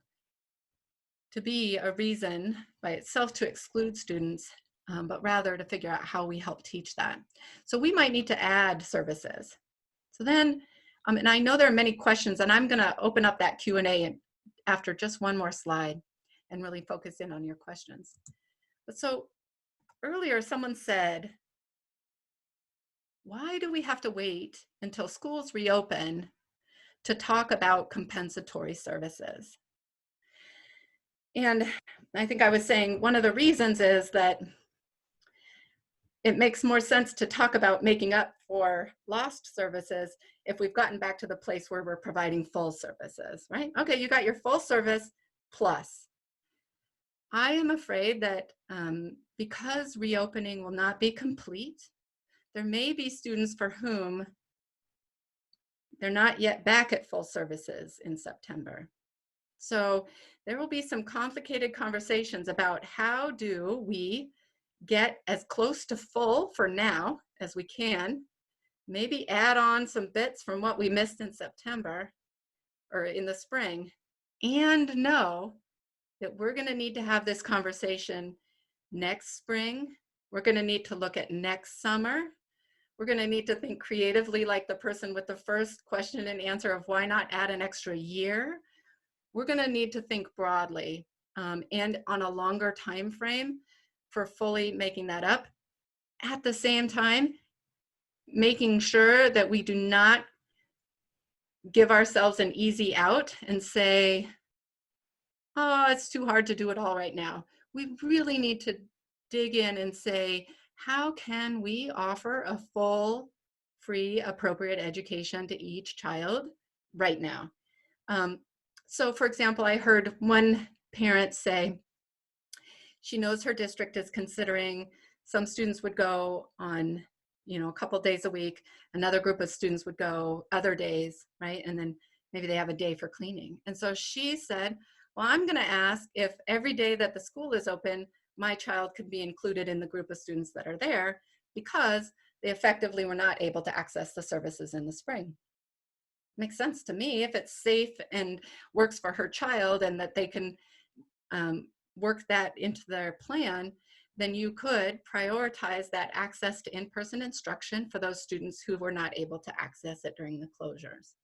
to be a reason by itself to exclude students, but rather to figure out how we help teach that. So we might need to add services. So then, and I know there are many questions, and I'm going to open up that Q&A after just one more slide and really focus in on your questions. But so earlier someone said, why do we have to wait until schools reopen to talk about compensatory services? And I think I was saying one of the reasons is that it makes more sense to talk about making up for lost services if we've gotten back to the place where we're providing full services, right? Okay, you got your full service plus. I am afraid that because reopening will not be complete, there may be students for whom they're not yet back at full services in September. So there will be some complicated conversations about how do we get as close to full for now as we can, maybe add on some bits from what we missed in September or in the spring, and know that we're going to need to have this conversation next spring. We're going to need to look at next summer. We're going to need to think creatively like the person with the first question and answer of why not add an extra year. We're going to need to think broadly and on a longer time frame for fully making that up. At the same time, making sure that we do not give ourselves an easy out and say, oh, it's too hard to do it all right now. We really need to dig in and say, how can we offer a full, free, appropriate education to each child right now? So for example, I heard one parent say she knows her district is considering some students would go on, a couple days a week, another group of students would go other days, right? And then maybe they have a day for cleaning. And so she said, well, I'm going to ask if every day that the school is open, my child could be included in the group of students that are there because they effectively were not able to access the services in the spring. Makes sense to me. If it's safe and works for her child and that they can work that into their plan, then you could prioritize that access to in-person instruction for those students who were not able to access it during the closures.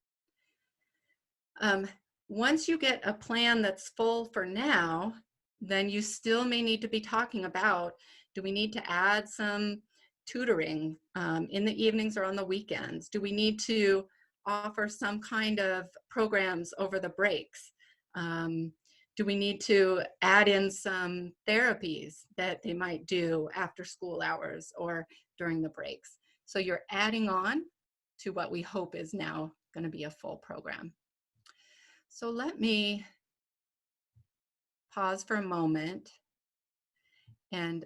Once you get a plan that's full for now, then you still may need to be talking about, do we need to add some tutoring in the evenings or on the weekends? Do we need to offer some kind of programs over the breaks? Do we need to add in some therapies that they might do after school hours or during the breaks? So you're adding on to what we hope is now going to be a full program. So let me pause for a moment and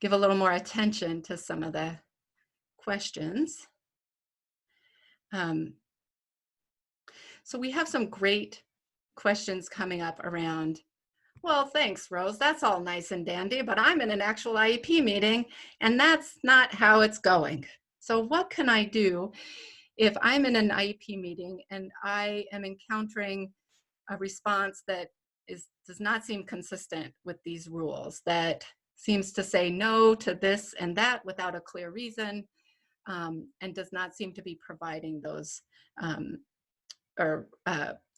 give a little more attention to some of the questions. So we have some great questions coming up around, well, thanks, Rose. That's all nice and dandy, but I'm in an actual IEP meeting and that's not how it's going. So what can I do if I'm in an IEP meeting and I am encountering a response that does not seem consistent with these rules, that seems to say no to this and that without a clear reason, and does not seem to be providing those or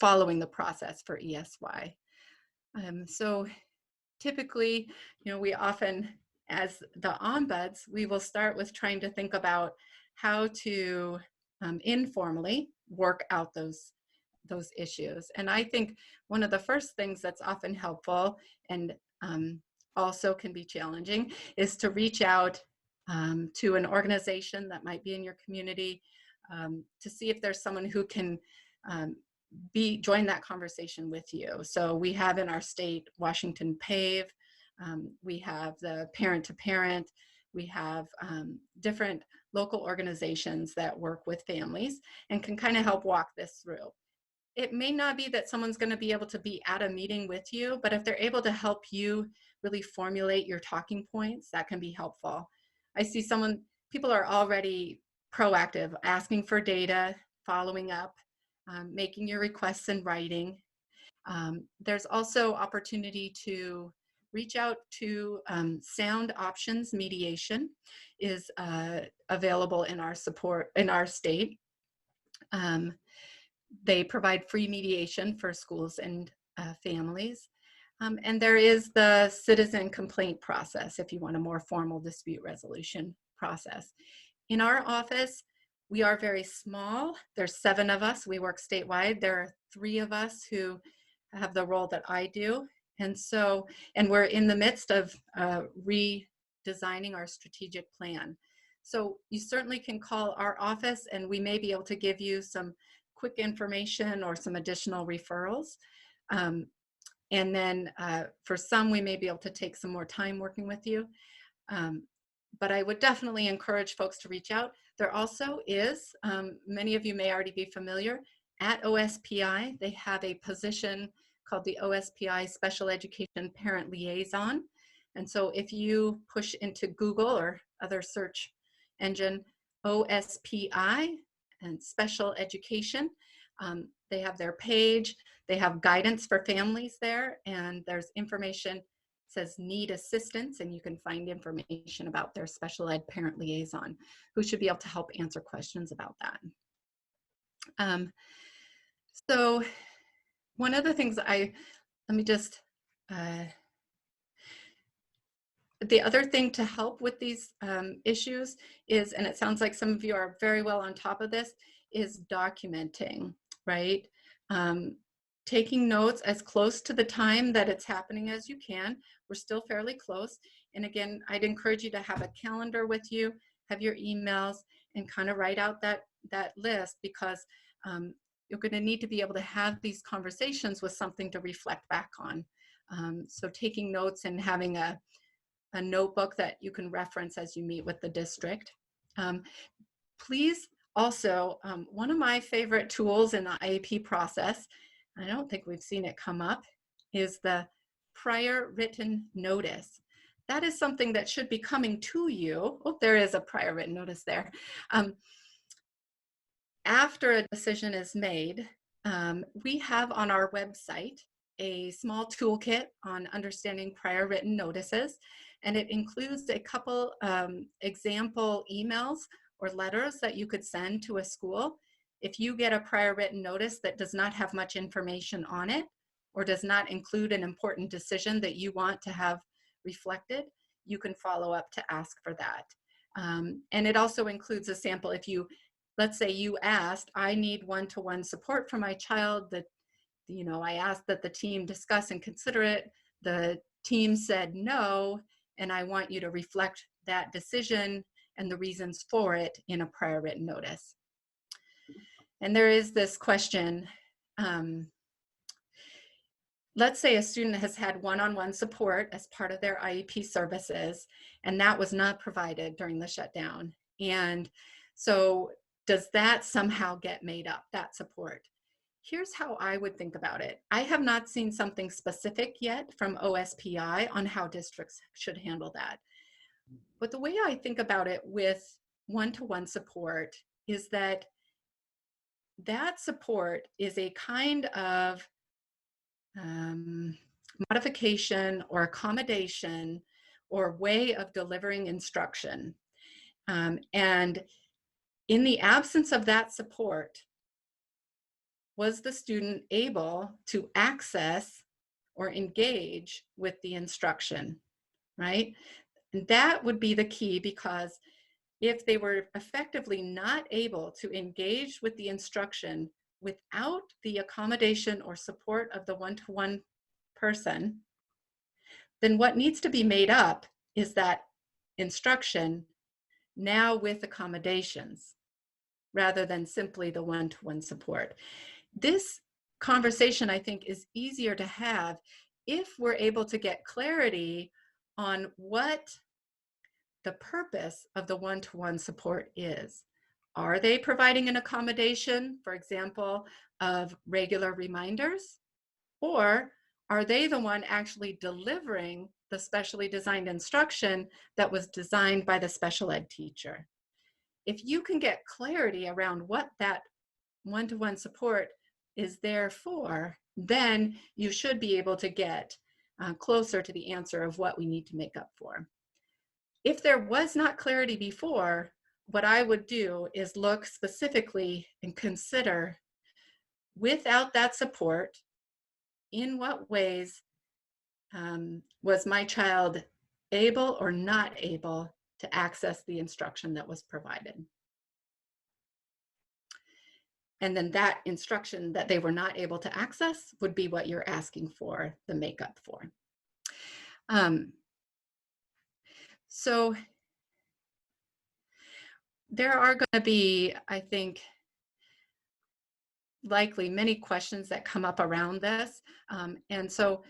following the process for ESY. So typically, we often, as the ombuds, we will start with trying to think about how to informally work out those issues. And I think one of the first things that's often helpful and also can be challenging is to reach out to an organization that might be in your community to see if there's someone who can join that conversation with you. So we have in our state, Washington PAVE, we have the Parent to Parent, we have different local organizations that work with families and can kind of help walk this through. It may not be that someone's going to be able to be at a meeting with you, but if they're able to help you really formulate your talking points, that can be helpful. I see people are already proactive, asking for data, following up, making your requests in writing. There's also opportunity to reach out to Sound Options Mediation is available in our state. They provide free mediation for schools and families. And there is the citizen complaint process if you want a more formal dispute resolution process. In our office, we are very small. There's 7 of us. We work statewide. There are 3 of us who have the role that I do. And we're in the midst of redesigning our strategic plan. So you certainly can call our office and we may be able to give you some quick information or some additional referrals. And then for some, we may be able to take some more time working with you. But I would definitely encourage folks to reach out. There also is, many of you may already be familiar, at OSPI, they have a position called the OSPI Special Education Parent Liaison. And so if you push into Google or other search engine, OSPI and Special Education, they have their page, they have guidance for families there, and there's information says need assistance, and you can find information about their special ed parent liaison who should be able to help answer questions about that. So one of the things the other thing to help with these issues is, and it sounds like some of you are very well on top of this, is documenting, right? Taking notes as close to the time that it's happening as you can. We're still fairly close. And again, I'd encourage you to have a calendar with you, have your emails, and kind of write out that list, because you're going to need to be able to have these conversations with something to reflect back on. So taking notes and having a notebook that you can reference as you meet with the district. Please also, one of my favorite tools in the IEP process, I don't think we've seen it come up, is the prior written notice. That is something that should be coming to you. Oh, there is a prior written notice there. After a decision is made, we have on our website a small toolkit on understanding prior written notices, and it includes a couple example emails or letters that you could send to a school. If you get a prior written notice that does not have much information on it or does not include an important decision that you want to have reflected, you can follow up to ask for that. And it also includes a sample if you let's say you asked, I need one-to-one support for my child. That, I asked that the team discuss and consider it. The team said no, and I want you to reflect that decision and the reasons for it in a prior written notice. And there is this question, let's say a student has had one-on-one support as part of their IEP services, and that was not provided during the shutdown. And so does that somehow get made up, that support? Here's how I would think about it. I have not seen something specific yet from OSPI on how districts should handle that. But the way I think about it with one-to-one support is that that support is a kind of modification or accommodation or way of delivering instruction. And in the absence of that support, was the student able to access or engage with the instruction, right? And that would be the key, because if they were effectively not able to engage with the instruction without the accommodation or support of the one-to-one person, then what needs to be made up is that instruction now with accommodations rather than simply the one-to-one support. This conversation, I think, is easier to have if we're able to get clarity on what the purpose of the one-to-one support is. Are they providing an accommodation, for example, of regular reminders? Or are they the one actually delivering the specially designed instruction that was designed by the special ed teacher? If you can get clarity around what that one-to-one support is there for, then you should be able to get closer to the answer of what we need to make up for. If there was not clarity before, what I would do is look specifically and consider, without that support, in what ways was my child able or not able to access the instruction that was provided? And then that instruction that they were not able to access would be what you're asking for the makeup for. So there are going to be, I think, likely many questions that come up around this. And so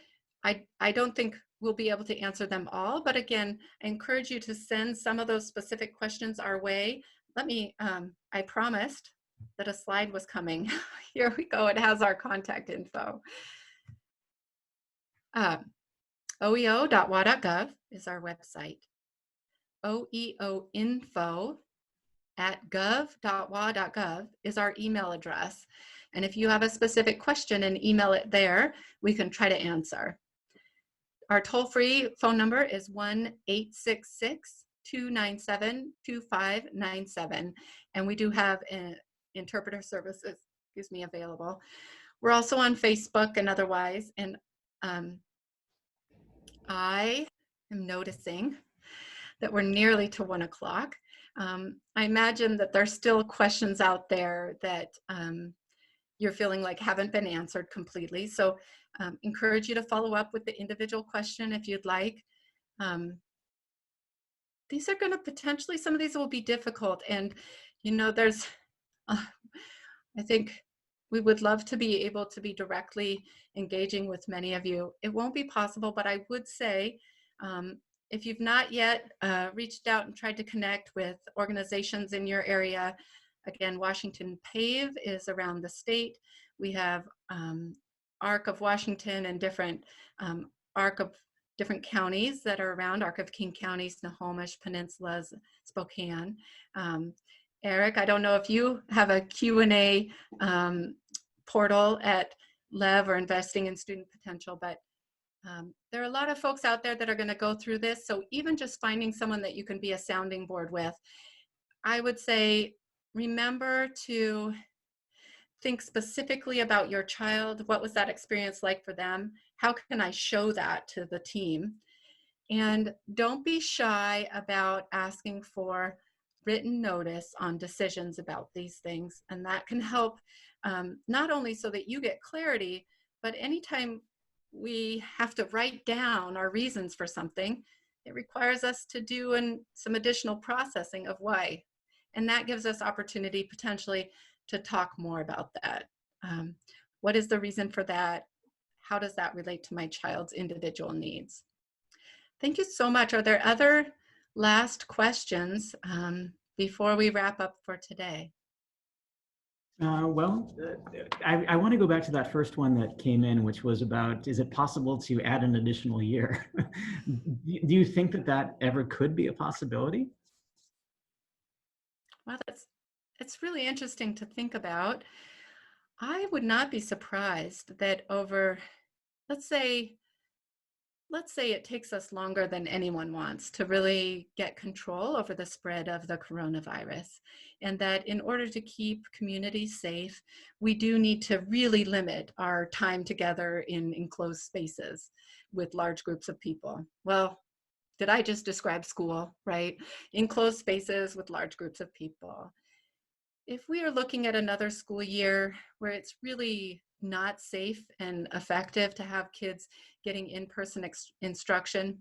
I don't think we'll be able to answer them all, but again, I encourage you to send some of those specific questions our way. Let me, I promised that a slide was coming. Here we go, it has our contact info. oeo.wa.gov is our website. oeoinfo@gov.wa.gov is our email address. And if you have a specific question and email it there, we can try to answer. Our toll-free phone number is 1-866-297-2597. And we do have interpreter services, available. We're also on Facebook and otherwise. And I am noticing that we're nearly to 1 o'clock. I imagine that there's still questions out there that you're feeling like haven't been answered completely. So encourage you to follow up with the individual question if you'd like. These are going to potentially, some of these will be difficult. And, there's, I think we would love to be able to be directly engaging with many of you. It won't be possible, but I would say, if you've not yet reached out and tried to connect with organizations in your area, again, Washington PAVE is around the state. We have ARC of Washington and different ARC of different counties that are around, ARC of King County, Snohomish, Peninsulas, Spokane. Arik, I don't know if you have a Q&A portal at LEV or Investing in Student Potential, but there are a lot of folks out there that are going to go through this. So even just finding someone that you can be a sounding board with, I would say, remember to think specifically about your child. What was that experience like for them? How can I show that to the team? And don't be shy about asking for written notice on decisions about these things. And that can help not only so that you get clarity, but anytime we have to write down our reasons for something, it requires us to do some additional processing of why. And that gives us opportunity potentially to talk more about that. What is the reason for that? How does that relate to my child's individual needs? Thank you so much. Are there other last questions before we wrap up for today? Well, I want to go back to that first one that came in, which was about, is it possible to add an additional year? Do you think that that ever could be a possibility? Well, it's really interesting to think about. I would not be surprised that over, let's say it takes us longer than anyone wants to really get control over the spread of the coronavirus. And that in order to keep communities safe, we do need to really limit our time together in enclosed spaces with large groups of people. Well, did I just describe school, right? Enclosed spaces with large groups of people. If we are looking at another school year where it's really not safe and effective to have kids getting in-person instruction,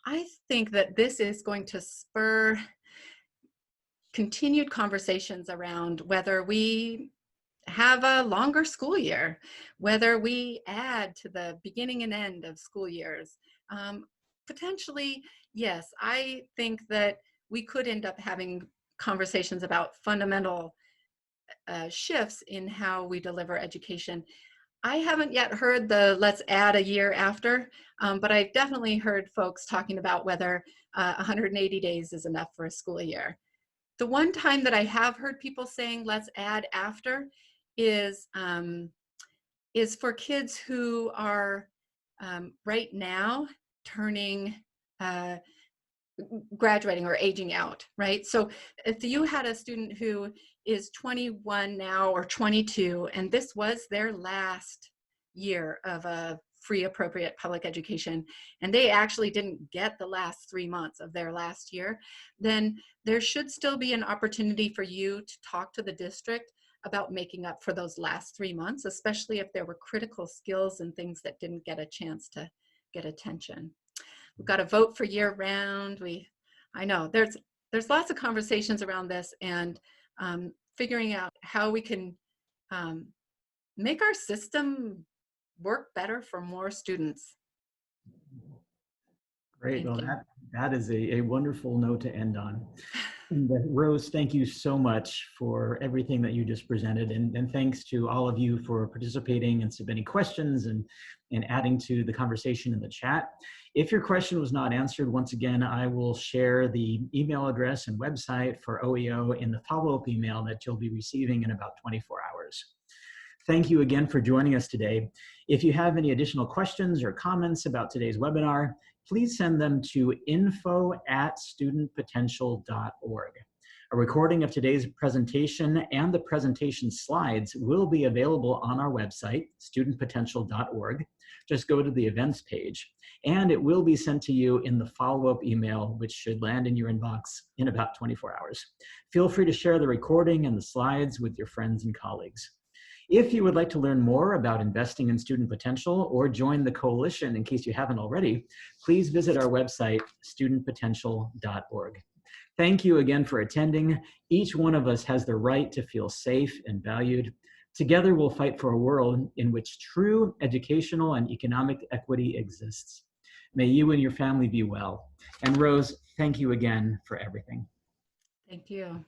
I think that this is going to spur continued conversations around whether we have a longer school year, whether we add to the beginning and end of school years. Potentially, yes, I think that we could end up having conversations about fundamental shifts in how we deliver education. I haven't yet heard the let's add a year after, but I've definitely heard folks talking about whether 180 days is enough for a school year. The one time that I have heard people saying let's add after is for kids who are right now turning graduating or aging out, right? So if you had a student who is 21 now or 22, and this was their last year of a free appropriate public education, and they actually didn't get the last 3 months of their last year, then there should still be an opportunity for you to talk to the district about making up for those last 3 months, especially if there were critical skills and things that didn't get a chance to get attention. We've got to vote for year round. I know there's lots of conversations around this, and figuring out how we can make our system work better for more students. Great. Well, that is a wonderful note to end on. And Rose, thank you so much for everything that you just presented, and thanks to all of you for participating and submitting questions and adding to the conversation in the chat. If your question was not answered, once again, I will share the email address and website for OEO in the follow-up email that you'll be receiving in about 24 hours. Thank you again for joining us today. If you have any additional questions or comments about today's webinar, please send them to info@studentpotential.org. A recording of today's presentation and the presentation slides will be available on our website, studentpotential.org. Just go to the events page, and it will be sent to you in the follow-up email, which should land in your inbox in about 24 hours. Feel free to share the recording and the slides with your friends and colleagues. If you would like to learn more about investing in student potential or join the coalition in case you haven't already, please visit our website, studentpotential.org. Thank you again for attending. Each one of us has the right to feel safe and valued. Together we'll fight for a world in which true educational and economic equity exists. May you and your family be well. And Rose, thank you again for everything. Thank you.